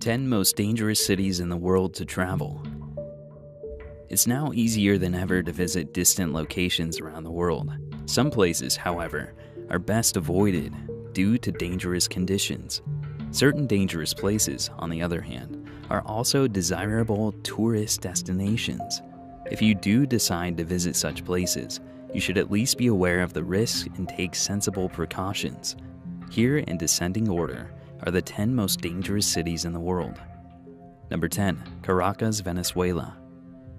10 most dangerous cities in the world to travel. It's now easier than ever to visit distant locations around the world. Some places, however, are best avoided due to dangerous conditions. Certain dangerous places, on the other hand, are also desirable tourist destinations. If you do decide to visit such places, you should at least be aware of the risks and take sensible precautions. Here, in descending order, are the 10 most dangerous cities in the world. Number 10. Caracas, Venezuela.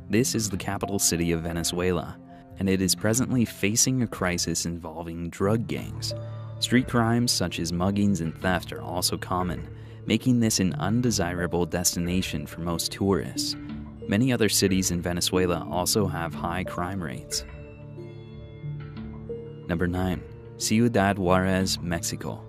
This is the capital city of Venezuela, and it is presently facing a crisis involving drug gangs. Street crimes such as muggings and theft are also common, making this an undesirable destination for most tourists. Many other cities in Venezuela also have high crime rates. Number 9. Ciudad Juarez, Mexico.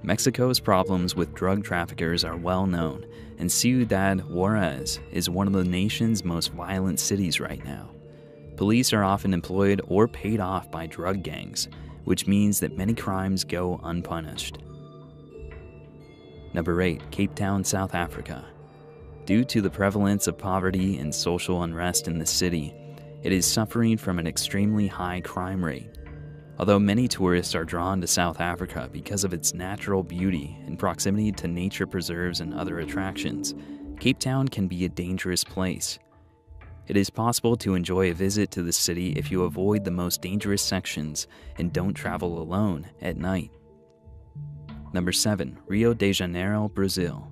Mexico's problems with drug traffickers are well known, and Ciudad Juarez is one of the nation's most violent cities right now. Police are often employed or paid off by drug gangs, which means that many crimes go unpunished. Number 8. Cape Town, South Africa. Due to the prevalence of poverty and social unrest in the city, it is suffering from an extremely high crime rate. Although many tourists are drawn to South Africa because of its natural beauty and proximity to nature preserves and other attractions, Cape Town can be a dangerous place. It is possible to enjoy a visit to the city if you avoid the most dangerous sections and don't travel alone at night. Number 7. Rio de Janeiro, Brazil.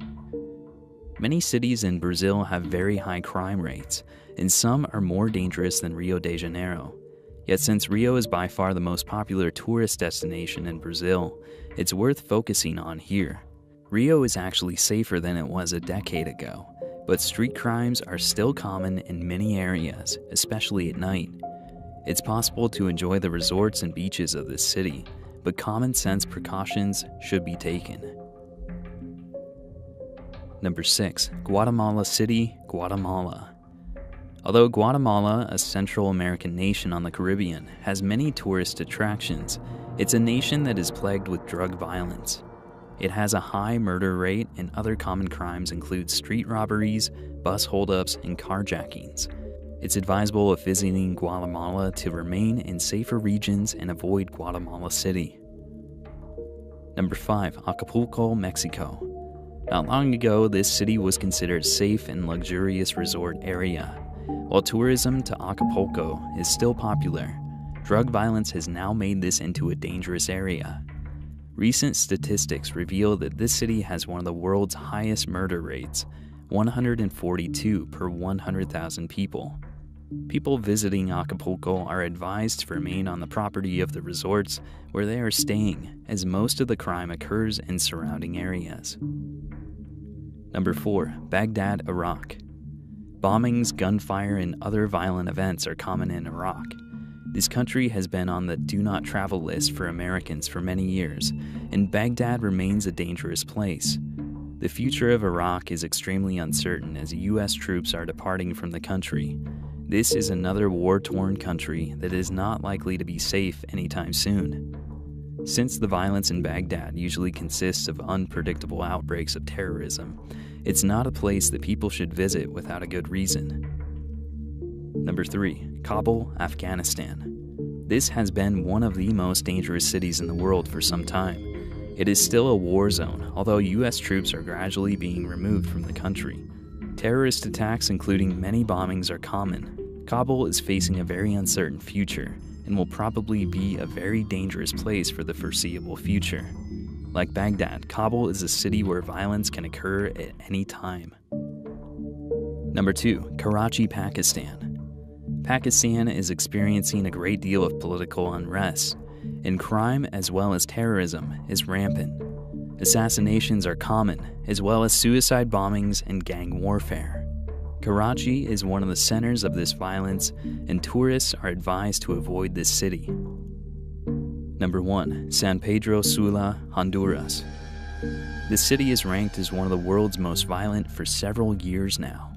Many cities in Brazil have very high crime rates, and some are more dangerous than Rio de Janeiro. Yet since Rio is by far the most popular tourist destination in Brazil, it's worth focusing on here. Rio is actually safer than it was a decade ago, but street crimes are still common in many areas, especially at night. It's possible to enjoy the resorts and beaches of this city, but common sense precautions should be taken. Number 6. Guatemala City, Guatemala. Although Guatemala, a Central American nation on the Caribbean, has many tourist attractions, it's a nation that is plagued with drug violence. It has a high murder rate, and other common crimes include street robberies, bus holdups, and carjackings. It's advisable if visiting Guatemala to remain in safer regions and avoid Guatemala City. Number 5. Acapulco, Mexico. Not long ago, this city was considered a safe and luxurious resort area. While tourism to Acapulco is still popular, drug violence has now made this into a dangerous area. Recent statistics reveal that this city has one of the world's highest murder rates, 142 per 100,000 people. People visiting Acapulco are advised to remain on the property of the resorts where they are staying, as most of the crime occurs in surrounding areas. Number 4. Baghdad, Iraq. Bombings, gunfire, and other violent events are common in Iraq. This country has been on the do not travel list for Americans for many years, and Baghdad remains a dangerous place. The future of Iraq is extremely uncertain as U.S. troops are departing from the country. This is another war-torn country that is not likely to be safe anytime soon. Since the violence in Baghdad usually consists of unpredictable outbreaks of terrorism, it's not a place that people should visit without a good reason. Number 3. Kabul, Afghanistan. This has been one of the most dangerous cities in the world for some time. It is still a war zone, although U.S. troops are gradually being removed from the country. Terrorist attacks, including many bombings, are common. Kabul is facing a very uncertain future and will probably be a very dangerous place for the foreseeable future. Like Baghdad, Kabul is a city where violence can occur at any time. Number 2. Karachi, Pakistan. Pakistan is experiencing a great deal of political unrest, and crime as well as terrorism is rampant. Assassinations are common, as well as suicide bombings and gang warfare. Karachi is one of the centers of this violence, and tourists are advised to avoid this city. Number 1. San Pedro Sula, Honduras. This city is ranked as one of the world's most violent for several years now.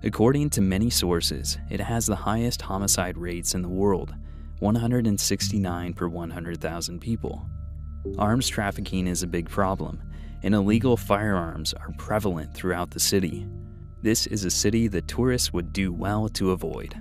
According to many sources, it has the highest homicide rates in the world, 169 per 100,000 people. Arms trafficking is a big problem, and illegal firearms are prevalent throughout the city. This is a city that tourists would do well to avoid.